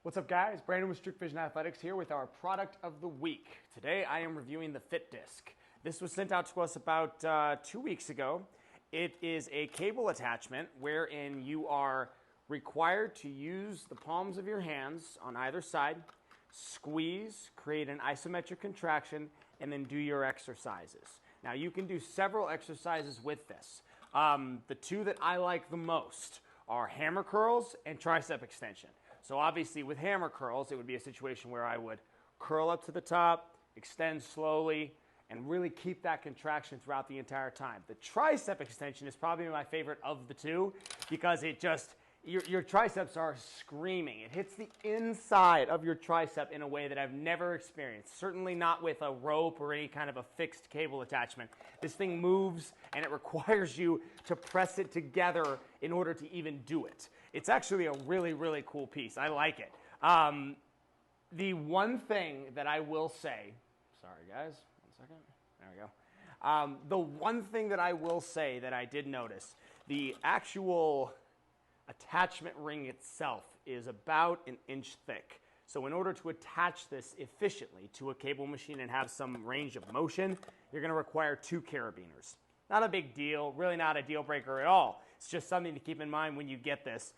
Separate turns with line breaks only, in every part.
What's up, guys? Brandon with Strict Vision Athletics here with our product of the week. Today I am reviewing the Fit Disc. This was sent out to us about 2 weeks ago. It is a cable attachment wherein you are required to use the palms of your hands on either side, squeeze, create an isometric contraction, and then do your exercises. Now you can do several exercises with this. The two that I like the most are hammer curls and tricep extension. So obviously with hammer curls, it would be a situation where I would curl up to the top, extend slowly, and really keep that contraction throughout the entire time. The tricep extension is probably my favorite of the two because it just, your triceps are screaming. It hits the inside of your tricep in a way that I've never experienced, certainly not with a rope or any kind of a fixed cable attachment. This thing moves and it requires you to press it together in order to even do it. It's actually a really, really cool piece. I like it. The one thing that I will say, sorry guys, 1 second, there we go. The one thing that I will say that I did notice, the actual attachment ring itself is about 1 inch thick. So in order to attach this efficiently to a cable machine and have some range of motion, you're going to require 2 carabiners. Not a big deal, really not a deal breaker at all. It's just something to keep in mind when you get this.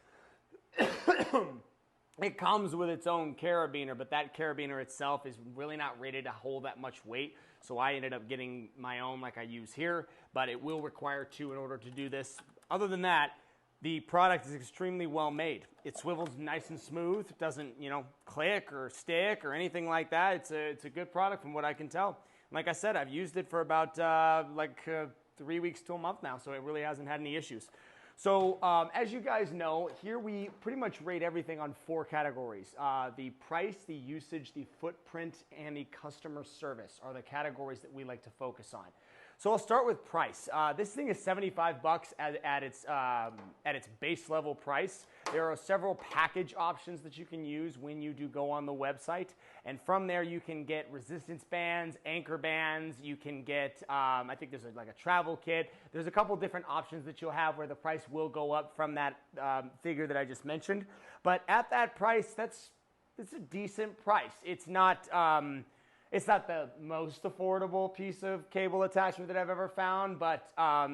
It comes with its own carabiner, but that carabiner itself is really not rated to hold that much weight. So I ended up getting my own like I use here, but it will require 2 in order to do this. Other than that, the product is extremely well made. It swivels nice and smooth. It doesn't, click or stick or anything like that. It's a good product from what I can tell. Like I said, I've used it for about 3 weeks to a month now, so it really hasn't had any issues. So as you guys know, here we pretty much rate everything on 4 categories. The price, the usage, the footprint, and the customer service are the categories that we like to focus on. So I'll start with price. This thing is $75 at its base level price. There are several package options that you can use when you do go on the website. And from there you can get resistance bands, anchor bands. You can get, I think there's like a travel kit. There's a couple different options that you'll have where the price will go up from that figure that I just mentioned. But at that price, it's a decent price. It's not the most affordable piece of cable attachment that I've ever found, but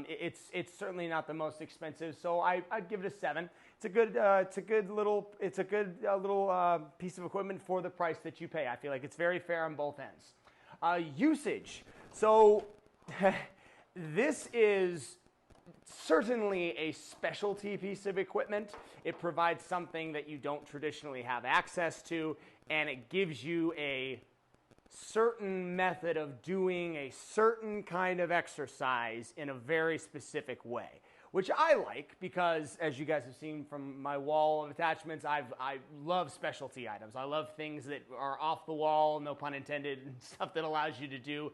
it's certainly not the most expensive. So I'd give it a 7. It's a good little piece of equipment for the price that you pay. I feel like it's very fair on both ends. Usage. So this is certainly a specialty piece of equipment. It provides something that you don't traditionally have access to, and it gives you a certain method of doing a certain kind of exercise in a very specific way, which I like because, as you guys have seen from my wall of attachments, I love specialty items. I love things that are off the wall, no pun intended, and stuff that allows you to do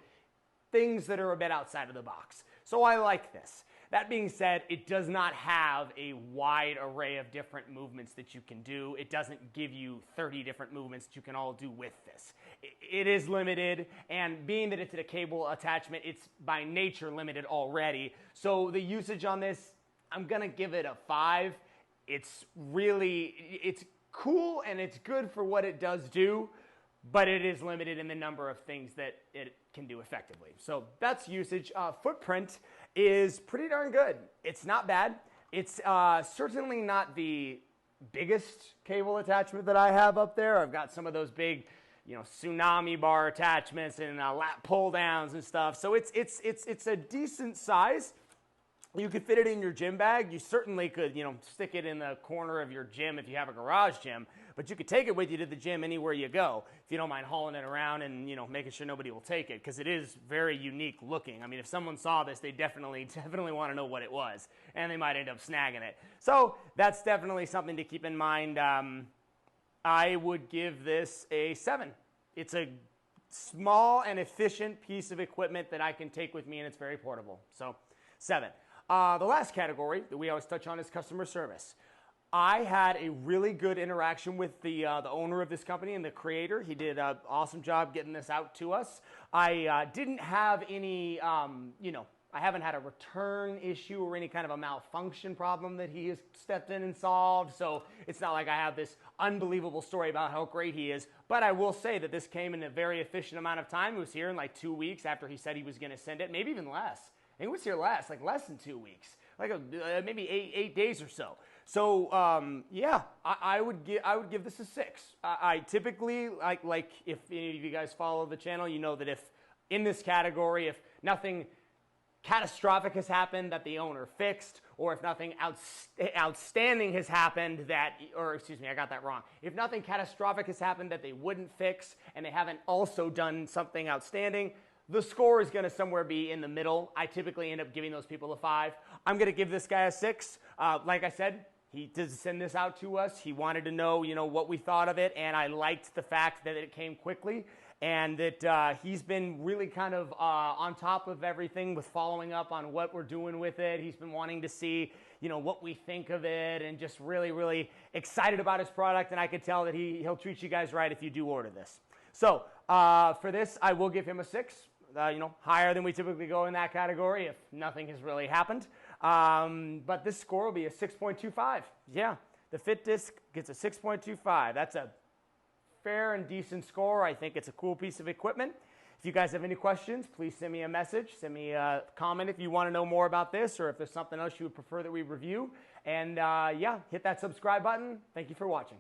things that are a bit outside of the box. So I like this. That being said, it does not have a wide array of different movements that you can do. It doesn't give you 30 different movements that you can all do with this. It is limited, and being that it's a cable attachment, it's by nature limited already. So the usage on this, I'm gonna give it a 5. It's cool and it's good for what it does do, but it is limited in the number of things that it can do effectively. So that's usage. Footprint is pretty darn good. It's not bad. It's certainly not the biggest cable attachment that I have up there. I've got some of those big, tsunami bar attachments and lat pull downs and stuff. So it's a decent size. You could fit it in your gym bag. You certainly could, stick it in the corner of your gym if you have a garage gym, but you could take it with you to the gym anywhere you go if you don't mind hauling it around and, making sure nobody will take it, because it is very unique looking. I mean, if someone saw this, they definitely want to know what it was, and they might end up snagging it. So that's definitely something to keep in mind. I would give this a 7. It's a small and efficient piece of equipment that I can take with me, and it's very portable. So 7. The last category that we always touch on is customer service. I had a really good interaction with the owner of this company and the creator. He did an awesome job getting this out to us. I didn't have any, I haven't had a return issue or any kind of a malfunction problem that he has stepped in and solved. So it's not like I have this unbelievable story about how great he is. But I will say that this came in a very efficient amount of time. It was here in like 2 weeks after he said he was going to send it, maybe even less. I think it was here less than 2 weeks, like maybe eight days or so. So yeah, I would give this a 6. I typically like if any of you guys follow the channel, you know that if in this category, if nothing catastrophic has happened that the owner fixed, or if nothing outstanding has happened I got that wrong. If nothing catastrophic has happened that they wouldn't fix, and they haven't also done something outstanding, the score is going to somewhere be in the middle. I typically end up giving those people a 5. I'm going to give this guy a 6. Like I said, he did send this out to us. He wanted to know, what we thought of it, and I liked the fact that it came quickly. And that he's been really kind of on top of everything with following up on what we're doing with it. He's been wanting to see, what we think of it, and just really, really excited about his product. And I could tell that he'll treat you guys right if you do order this. So for this, I will give him a 6. Higher than we typically go in that category if nothing has really happened. But this score will be a 6.25. Yeah, the Fit Disc gets a 6.25. That's a fair and decent score. I think it's a cool piece of equipment. If you guys have any questions, please send me a message. Send me a comment if you want to know more about this, or if there's something else you would prefer that we review. And yeah, hit that subscribe button. Thank you for watching.